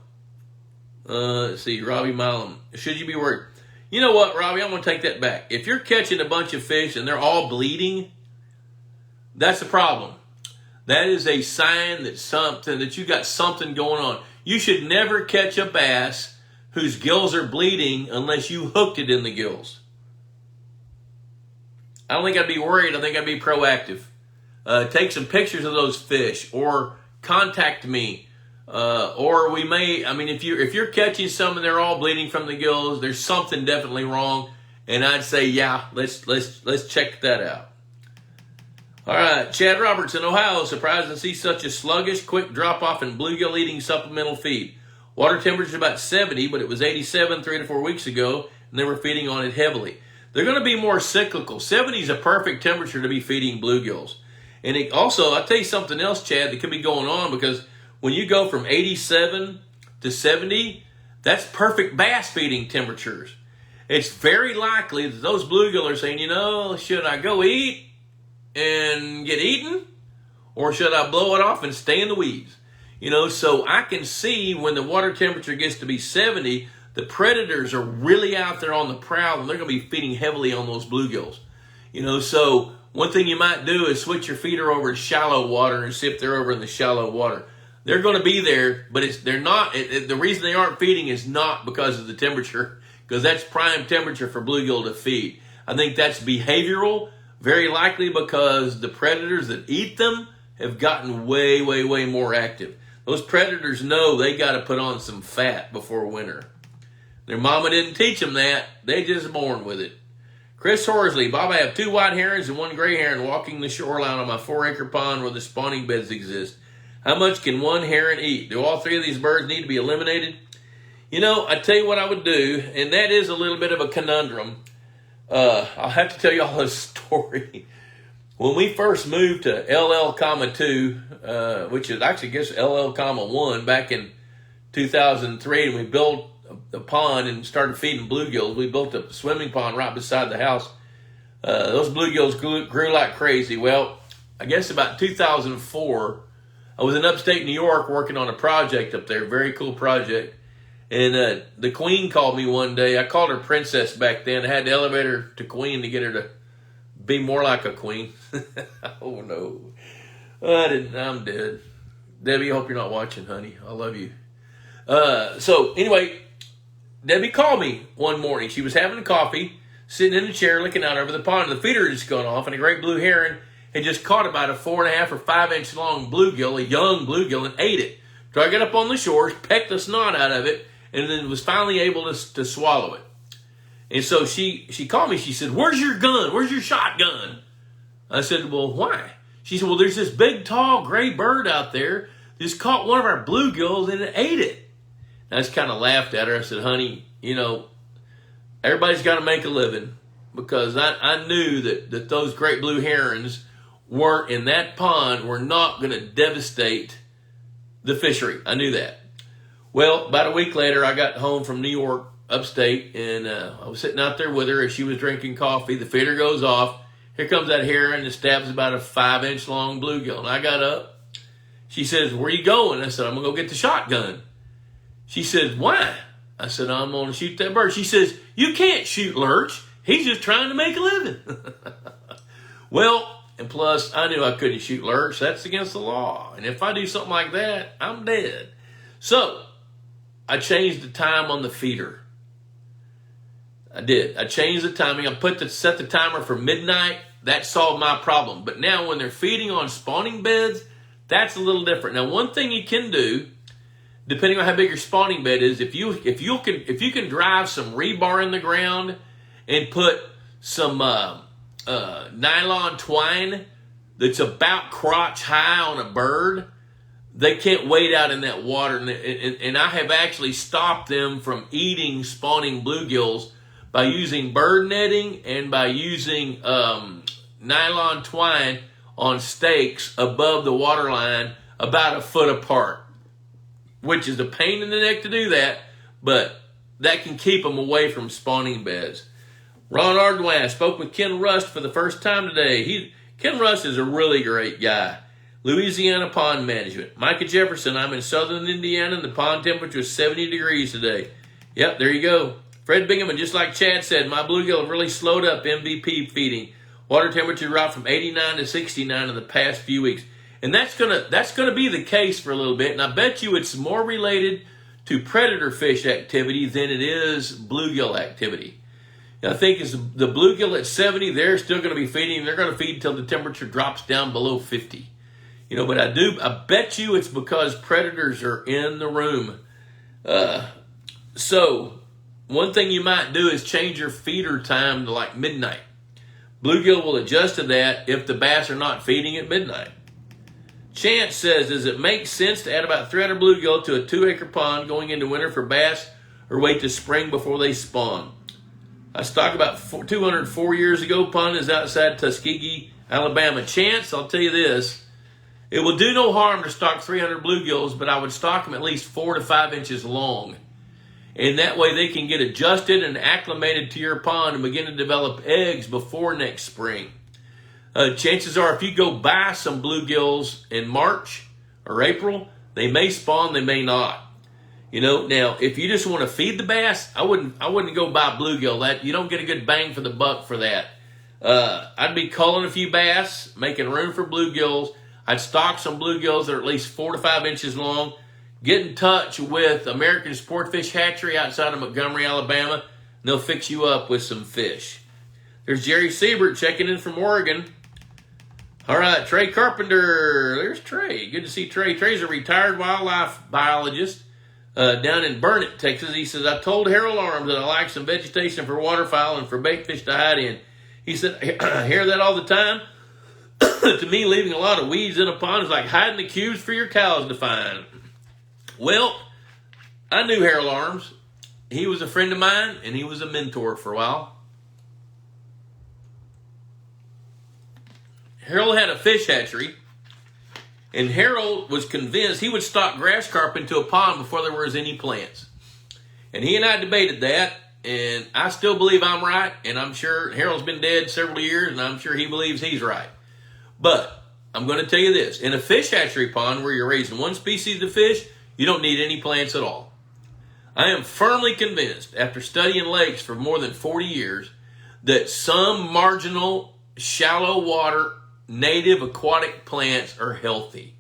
A: Let's see, Robbie Milam, should you be worried? You know what, Robbie? I'm going to take that back. If you're catching a bunch of fish and they're all bleeding, that's a problem. That is a sign that you got something going on. You should never catch a bass whose gills are bleeding unless you hooked it in the gills. I don't think I'd be worried. I think I'd be proactive. Take some pictures of those fish, or contact me. Or we may, if you're catching some and they're all bleeding from the gills, there's something definitely wrong. And I'd say, yeah, let's check that out. All right, Chad Roberts in Ohio, surprised to see such a sluggish, quick drop-off in bluegill eating supplemental feed. Water temperature is about 70, but it was 87 3 to 4 weeks ago, and they were feeding on it heavily. They're going to be more cyclical. 70 is a perfect temperature to be feeding bluegills. And also, I'll tell you something else, Chad, that could be going on, because when you go from 87 to 70, that's perfect bass feeding temperatures. It's very likely that those bluegill are saying, should I go eat and get eaten, or should I blow it off and stay in the weeds? So I can see when the water temperature gets to be 70, the predators are really out there on the prowl, and they're going to be feeding heavily on those bluegills. So one thing you might do is switch your feeder over to shallow water and see if they're over in the shallow water. They're going to be there, but they're not. The reason they aren't feeding is not because of the temperature, because that's prime temperature for bluegill to feed. I think that's behavioral, very likely because the predators that eat them have gotten way, way, way more active. Those predators know they got to put on some fat before winter. Their mama didn't teach them that. They just born with it. Chris Horsley, Bob, I have 2 white herons and 1 gray heron walking the shoreline on my 4-acre pond where the spawning beds exist. How much can 1 heron eat? Do all 3 of these birds need to be eliminated? I tell you what I would do, and that is a little bit of a conundrum. I'll have to tell you all a story. When we first moved to LL, 2, which is actually, I guess, LL, 1, back in 2003, and we built a pond and started feeding bluegills. We built a swimming pond right beside the house. Those bluegills grew like crazy. Well, I guess about 2004, I was in upstate New York working on a project up there, very cool project. And the queen called me one day. I called her princess back then. I had to elevate her to queen to get her to be more like a queen. Oh, no. I'm dead. Debbie, I hope you're not watching, honey. I love you. So, anyway, Debbie called me one morning. She was having coffee, sitting in a chair, looking out over the pond. The feeder had just gone off, and a great blue heron had just caught about a 4.5 or 5 inch long bluegill, a young bluegill, and ate it. Drug it up on the shores, pecked the snot out of it, and then was finally able to swallow it. And so she called me. She said, "Where's your gun? Where's your shotgun?" I said, "Well, why?" She said, "Well, there's this big, tall, gray bird out there just caught one of our bluegills and it ate it." And I just kind of laughed at her. I said, "Honey, everybody's got to make a living," because I knew that those great blue herons weren't in that pond, were not going to devastate the fishery. I knew that. Well, about a week later, I got home from New York, upstate, and I was sitting out there with her as she was drinking coffee. The feeder goes off. Here comes that heron that stabs about a 5 inch long bluegill. And I got up. She says, "Where you going?" I said, "I'm going to go get the shotgun." She said, "Why?" I said, "I'm going to shoot that bird." She says, "You can't shoot Lurch. He's just trying to make a living." Well, and plus, I knew I couldn't shoot Lurch. That's against the law. And if I do something like that, I'm dead. So I changed the time on the feeder. I did. I changed the timing. I set the timer for midnight. That solved my problem. But now when they're feeding on spawning beds, that's a little different. Now, one thing you can do, depending on how big your spawning bed is, if you can drive some rebar in the ground and put some nylon twine that's about crotch high on a bird, they can't wade out in that water. And I have actually stopped them from eating spawning bluegills by using bird netting and by using nylon twine on stakes above the water line about a foot apart, which is a pain in the neck to do that, but that can keep them away from spawning beds. Ron Ardoin, I spoke with Ken Rust for the first time today. Ken Rust is a really great guy. Louisiana Pond Management. Micah Jefferson, I'm in southern Indiana and the pond temperature is 70 degrees today. Yep, there you go. Fred Bingham, and just like Chad said, my bluegill have really slowed up MVP feeding. Water temperature dropped from 89 to 69 in the past few weeks. And that's gonna be the case for a little bit. And I bet you it's more related to predator fish activity than it is bluegill activity. I think as the bluegill at 70, they're still going to be feeding. They're going to feed until the temperature drops down below 50. But I bet you it's because predators are in the room. So one thing you might do is change your feeder time to like midnight. Bluegill will adjust to that if the bass are not feeding at midnight. Chance says, does it make sense to add about 300 bluegill to a 2-acre pond going into winter for bass, or wait to spring before they spawn? I stocked about 204 years ago. Pond is outside Tuskegee, Alabama. Chance, I'll tell you this. It will do no harm to stock 300 bluegills, but I would stock them at least 4 to 5 inches long. And that way they can get adjusted and acclimated to your pond and begin to develop eggs before next spring. Chances are if you go buy some bluegills in March or April, they may spawn, they may not. Now if you just want to feed the bass, I wouldn't go buy bluegill. That you don't get a good bang for the buck for that. I'd be culling a few bass, making room for bluegills. I'd stock some bluegills that are at least 4 to 5 inches long. Get in touch with American Sportfish Hatchery outside of Montgomery, Alabama, and they'll fix you up with some fish. There's Jerry Siebert checking in from Oregon. All right, Trey Carpenter. There's Trey. Good to see Trey. Trey's a retired wildlife biologist down in Burnett, Texas. He says, I told Harold Arms that I like some vegetation for waterfowl and for baitfish to hide in. He said, I hear that all the time. To me, leaving a lot of weeds in a pond is like hiding the cubes for your cows to find. Well, I knew Harold Arms. He was a friend of mine, and he was a mentor for a while. Harold had a fish hatchery, and Harold was convinced he would stock grass carp into a pond before there was any plants. And he and I debated that, and I still believe I'm right, and I'm sure Harold's been dead several years, and I'm sure he believes he's right. But I'm going to tell you this. In a fish hatchery pond where you're raising one species of fish, you don't need any plants at all. I am firmly convinced, after studying lakes for more than 40 years, that some marginal, shallow water, native aquatic plants are healthy.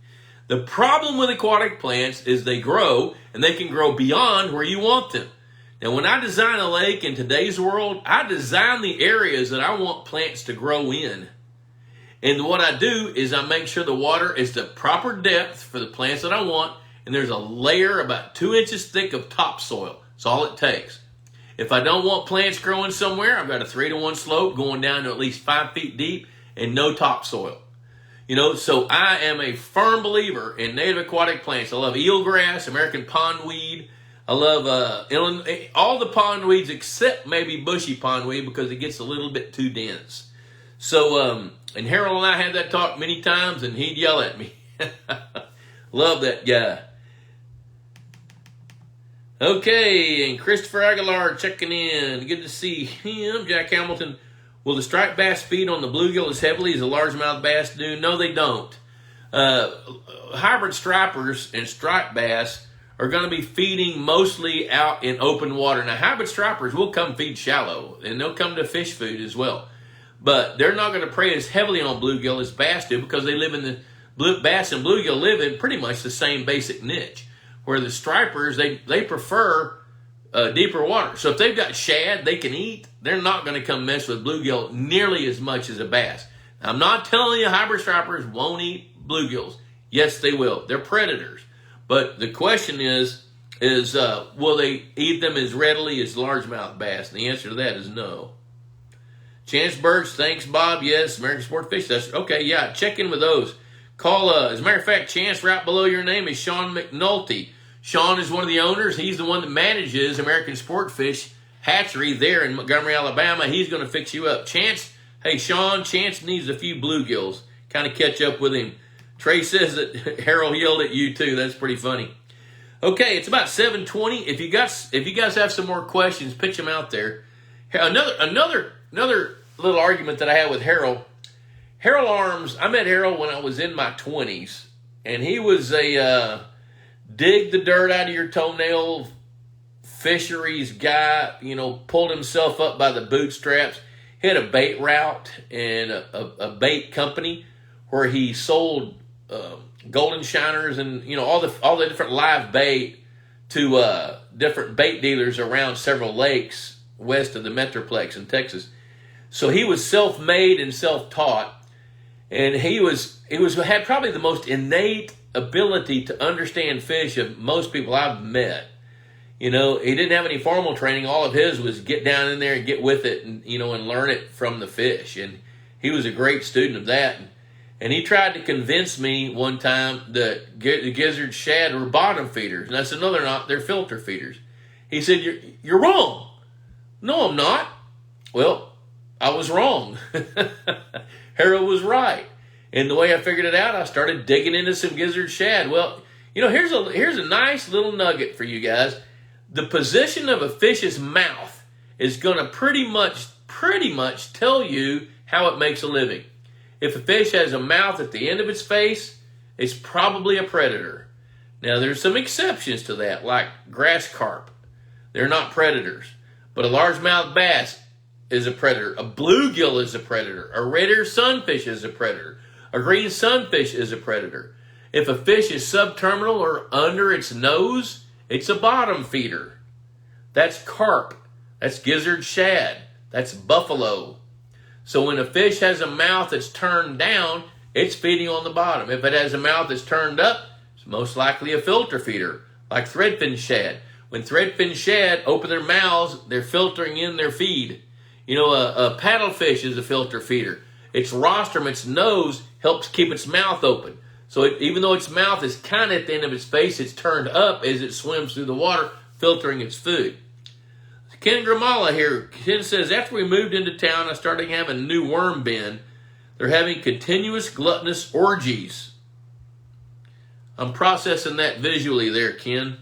A: The problem with aquatic plants is they grow, and they can grow beyond where you want them. Now, when I design a lake in today's world, I design the areas that I want plants to grow in. And what I do is I make sure the water is the proper depth for the plants that I want, and there's a layer about 2 inches thick of topsoil. That's all it takes. If I don't want plants growing somewhere, I've got a 3-to-1 slope going down to at least 5 feet deep and no topsoil. So I am a firm believer in native aquatic plants. I love eelgrass, American pondweed. I love all the pondweeds except maybe bushy pondweed because it gets a little bit too dense. So, and Harold and I had that talk many times, and he'd yell at me. Love that guy. Okay, and Christopher Aguilar checking in. Good to see him. Jack Hamilton. Will the striped bass feed on the bluegill as heavily as the largemouth bass do? No, they don't. Hybrid stripers and striped bass are going to be feeding mostly out in open water. Now, hybrid stripers will come feed shallow, and they'll come to fish food as well. But they're not going to prey as heavily on bluegill as bass do because they live in the bass and bluegill live in pretty much the same basic niche. Where the stripers, they prefer deeper water. So if they've got shad they can eat, they're not going to come mess with bluegill nearly as much as a bass. Now, I'm not telling you hybrid stripers won't eat bluegills. Yes, they will. They're predators. But the question is will they eat them as readily as largemouth bass? And the answer to that is no. Chance Birch, thanks, Bob. Yes, American Sport Fish. That's okay. Yeah, check in with those. Call, as a matter of fact, Chance, right below your name is Sean McNulty. Sean is one of the owners. He's the one that manages American Sport Fish Hatchery there in Montgomery, Alabama. He's going to fix you up. Chance, hey, Sean, Chance needs a few bluegills. Kind of catch up with him. Trey says that Harold yelled at you, too. That's pretty funny. Okay, it's about 7:20. If you guys have some more questions, pitch them out there. Another little argument that I had with Harold. Harold Arms, I met Harold when I was in my 20s, and he was a dig the dirt out of your toenail fisheries guy, pulled himself up by the bootstraps. He had a bait route and a bait company where he sold golden shiners and all the different live bait to different bait dealers around several lakes west of the Metroplex in Texas. So he was self-made and self-taught, and he had probably the most innate ability to understand fish of most people I've met. He didn't have any formal training. All of his was get down in there and get with it and and learn it from the fish. And he was a great student of that. And he tried to convince me one time that the gizzard shad were bottom feeders. And I said, no, they're not. They're filter feeders. He said, you're wrong. No, I'm not. Well, I was wrong. Harold was right. And the way I figured it out, I started digging into some gizzard shad. Well, here's a nice little nugget for you guys. The position of a fish's mouth is going to pretty much tell you how it makes a living. If a fish has a mouth at the end of its face, it's probably a predator. Now, there's some exceptions to that, like grass carp. They're not predators. But a largemouth bass is a predator. A bluegill is a predator. A red-eared sunfish is a predator. A green sunfish is a predator. If a fish is subterminal or under its nose, it's a bottom feeder. That's carp. That's gizzard shad. That's buffalo. So when a fish has a mouth that's turned down, it's feeding on the bottom. If it has a mouth that's turned up, it's most likely a filter feeder, like threadfin shad. When threadfin shad open their mouths, they're filtering in their feed. A paddlefish is a filter feeder. Its rostrum, its nose, helps keep its mouth open. So even though its mouth is kind of at the end of its face, it's turned up as it swims through the water, filtering its food. Ken Gramala here. Ken says, after we moved into town, I started having a new worm bin. They're having continuous gluttonous orgies. I'm processing that visually there, Ken.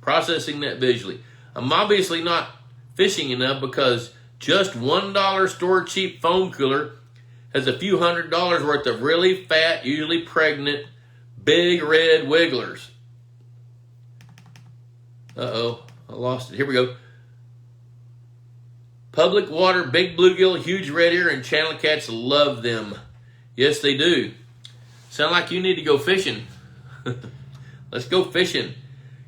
A: Processing that visually. I'm obviously not fishing enough because just $1 store cheap foam cooler has a few $100s worth of really fat, usually pregnant, big red wigglers. Uh-oh, I lost it. Here we go. Public water, big bluegill, huge red ear, and channel cats love them. Yes, they do. Sound like you need to go fishing. Let's go fishing.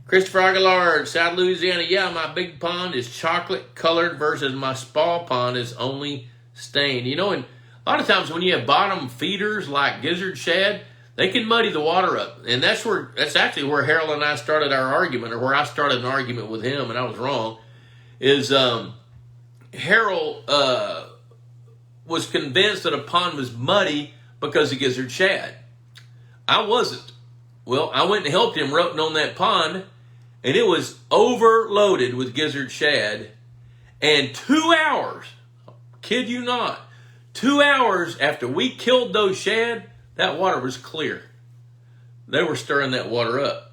A: Christopher Aguilar, South Louisiana. Yeah, my big pond is chocolate colored versus my small pond is only stained. And a lot of times when you have bottom feeders like gizzard shad, they can muddy the water up. And that's actually where Harold and I started our argument, or where I started an argument with him, and I was wrong, is Harold was convinced that a pond was muddy because of gizzard shad. I wasn't. Well, I went and helped him routing on that pond, and it was overloaded with gizzard shad. And 2 hours, kid you not, 2 hours after we killed those shad, that water was clear. They were stirring that water up.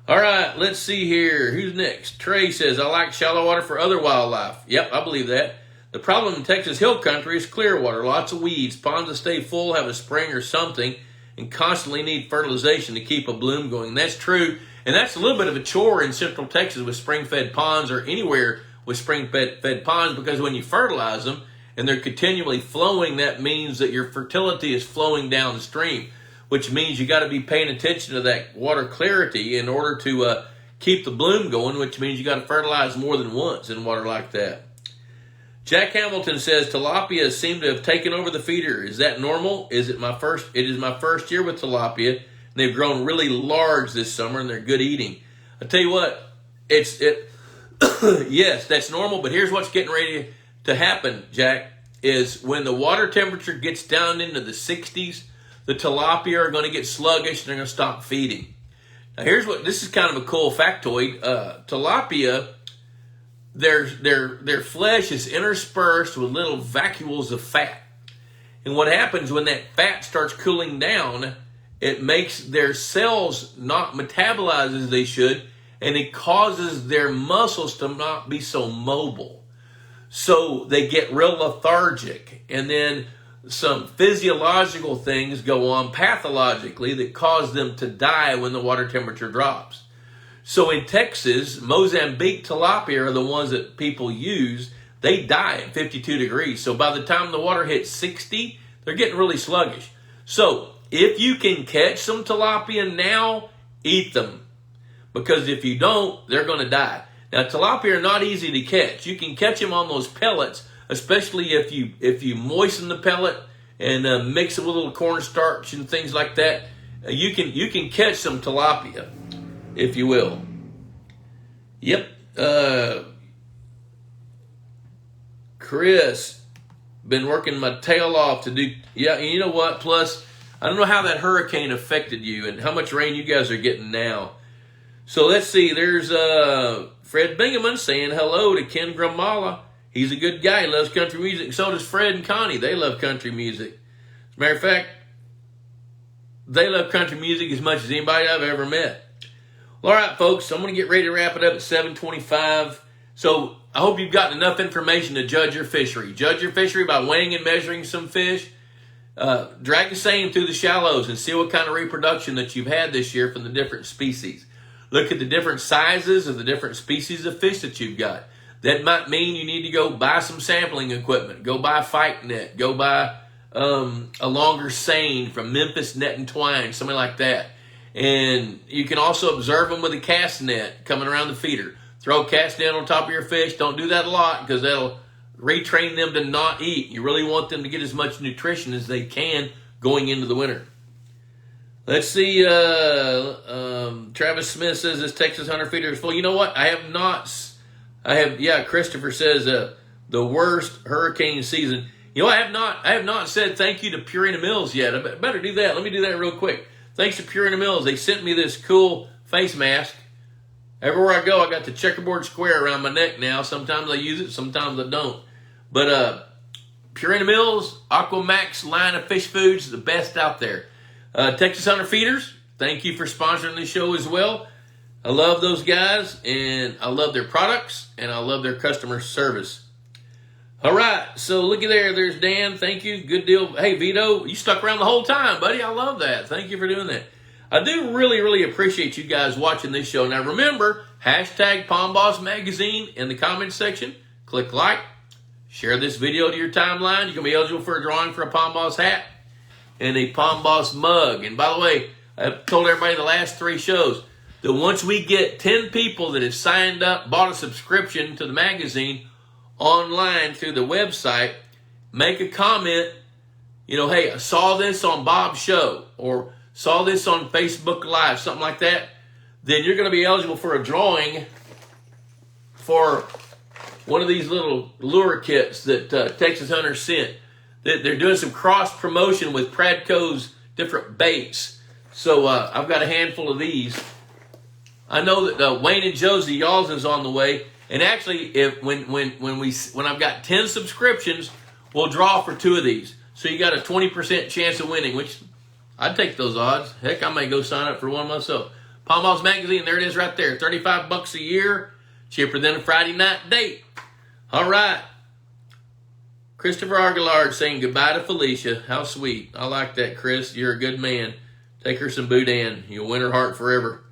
A: All right, let's see here. Who's next? Trey says, I like shallow water for other wildlife. Yep, I believe that. The problem in Texas Hill Country is clear water, lots of weeds. Ponds that stay full have a spring or something and constantly need fertilization to keep a bloom going. That's true, and that's a little bit of a chore in Central Texas with spring-fed ponds, or anywhere with spring-fed ponds, because when you fertilize them and they're continually flowing, that means that your fertility is flowing downstream, which means you got to be paying attention to that water clarity in order to keep the bloom going, which means you got to fertilize more than once in water like that. Jack Hamilton says, tilapia seem to have taken over the feeder. Is that normal? It is my first year with tilapia. And they've grown really large this summer, and they're good eating. I tell you what, yes, that's normal, but here's what's getting ready to happen, Jack, is when the water temperature gets down into the 60s, the tilapia are going to get sluggish and they're going to stop feeding. Now, this is kind of a cool factoid. Tilapia, their flesh is interspersed with little vacuoles of fat. And what happens when that fat starts cooling down, it makes their cells not metabolize as they should, and it causes their muscles to not be so mobile. So they get real lethargic, and then some physiological things go on pathologically that cause them to die when the water temperature drops. So in Texas, Mozambique tilapia are the ones that people use. They die at 52 degrees. So by the time the water hits 60, they're getting really sluggish. So if you can catch some tilapia now, eat them. Because if you don't, they're going to die. Now, tilapia are not easy to catch. You can catch them on those pellets, especially if you moisten the pellet and mix it with a little cornstarch and things like that. You can catch some tilapia, if you will. Yep. Chris, been working my tail off to do. Yeah, you know what? Plus, I don't know how that hurricane affected you and how much rain you guys are getting now. So let's see. There's Fred Bingaman saying hello to Ken Gramala. He's a good guy. He loves country music. So does Fred and Connie. They love country music. As a matter of fact, they love country music as much as anybody I've ever met. Well, all right, folks. I'm going to get ready to wrap it up at 7:25. So I hope you've gotten enough information to judge your fishery. Judge your fishery by weighing and measuring some fish. Drag the seine through the shallows and see what kind of reproduction that you've had this year from the different species. Look at the different sizes of the different species of fish that you've got. That might mean you need to go buy some sampling equipment. Go buy a fight net. Go buy a longer seine from Memphis Net and Twine, something like that. And you can also observe them with a cast net coming around the feeder. Throw a cast net on top of your fish. Don't do that a lot because that'll retrain them to not eat. You really want them to get as much nutrition as they can going into the winter. Let's see. Travis Smith says this Texas hunter feeder is full. You know what? Christopher says the worst hurricane season. You know, I have not said thank you to Purina Mills yet. I better do that. Let me do that real quick. Thanks to Purina Mills. They sent me this cool face mask. Everywhere I go, I got the checkerboard square around my neck now. Sometimes I use it, sometimes I don't. But Purina Mills, Aquamax line of fish foods, the best out there. Texas Hunter Feeders, thank you for sponsoring this show as well. I love those guys, and I love their products, and I love their customer service. All right, so looky there. There's Dan. Thank you. Good deal. Hey, Vito, you stuck around the whole time, buddy. I love that. Thank you for doing that. I do really, really appreciate you guys watching this show. Now, remember, hashtag Palm Boss Magazine in the comments section. Click like. Share this video to your timeline. You're going to be eligible for a drawing for a Palm Boss hat and a Palm Boss mug. And by the way, I've told everybody the last 3 shows that once we get 10 people that have signed up, bought a subscription to the magazine online through the website, make a comment, you know, hey, I saw this on Bob's show or saw this on Facebook Live, something like that, then you're going to be eligible for a drawing for one of these little lure kits that Texas Hunter sent. They're doing some cross promotion with Pradco's different baits. So I've got a handful of these. I know that Wayne and Josie, y'all's is on the way. And actually, when I've got 10 subscriptions, we'll draw for 2 of these. So you got a 20% chance of winning, which I'd take those odds. Heck, I may go sign up for one myself. Palm Boss Magazine, there it is right there. $35 a year, cheaper than a Friday night date. All right. Christopher Argillard saying goodbye to Felicia. How sweet. I like that, Chris. You're a good man. Take her some boudin. You'll win her heart forever.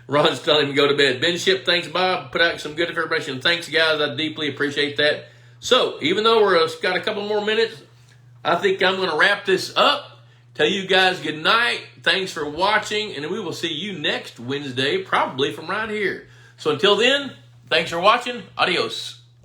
A: Ron's telling him to go to bed. Ben Ship, thanks, Bob. Put out some good information. Thanks, guys. I deeply appreciate that. So, even though we've got a couple more minutes, I think I'm going to wrap this up. Tell you guys good night. Thanks for watching, and we will see you next Wednesday, probably from right here. So until then, thanks for watching. Adios.